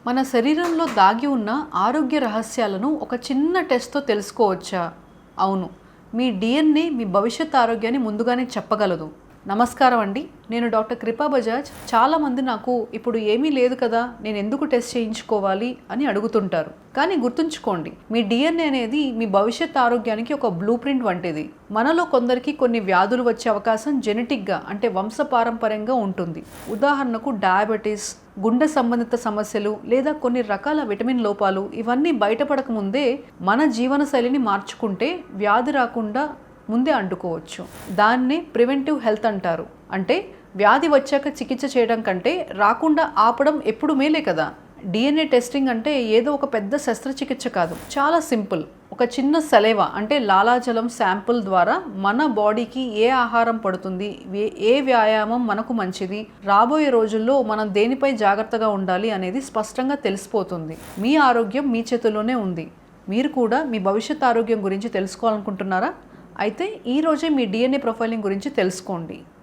మన శరీరంలో దాగి ఉన్న ఆరోగ్య రహస్యాలను ఒక చిన్న టెస్ట్తో తెలుసుకోవచ్చా? అవును, మీ డిఎన్ఏ మీ భవిష్యత్ ఆరోగ్యాన్ని ముందుగానే చెప్పగలదు. నమస్కారం అండి, నేను డాక్టర్ కృపా బజాజ్. చాలామంది నాకు ఇప్పుడు ఏమీ లేదు కదా, నేను ఎందుకు టెస్ట్ చేయించుకోవాలి అని అడుగుతుంటారు. కానీ గుర్తుంచుకోండి, మీ డిఎన్ఏ అనేది మీ భవిష్యత్ ఆరోగ్యానికి ఒక బ్లూ ప్రింట్ వంటిది. మనలో కొందరికి కొన్ని వ్యాధులు వచ్చే అవకాశం జెనెటిక్గా అంటే వంశపారంపర్యంగా ఉంటుంది. ఉదాహరణకు డయాబెటీస్, గుండె సంబంధిత సమస్యలు లేదా కొన్ని రకాల విటమిన్ లోపాలు ఇవన్నీ బయటపడకముందే మన జీవనశైలిని మార్చుకుంటే వ్యాధి రాకుండా ముందే అడ్డుకోవచ్చు. దాన్నే ప్రివెంటివ్ హెల్త్ అంటారు. అంటే వ్యాధి వచ్చాక చికిత్స చేయడం కంటే రాకుండా ఆపడం ఎప్పుడు మేలే కదా. డిఎన్ఏ టెస్టింగ్ అంటే ఏదో ఒక పెద్ద శస్త్రచికిత్స కాదు, చాలా సింపుల్. ఒక చిన్న సలైవా అంటే లాలాజలం శాంపుల్ ద్వారా మన బాడీకి ఏ ఆహారం పడుతుంది, ఏ వ్యాయామం మనకు మంచిది, రాబోయే రోజుల్లో మనం దేనిపై జాగ్రత్తగా ఉండాలి అనేది స్పష్టంగా తెలిసిపోతుంది. మీ ఆరోగ్యం మీ చేతుల్లోనే ఉంది. మీరు కూడా మీ భవిష్యత్ ఆరోగ్యం గురించి తెలుసుకోవాలనుకుంటున్నారా? అయితే ఈరోజే మీ డిఎన్ఏ ప్రొఫైలింగ్ గురించి తెలుసుకోండి.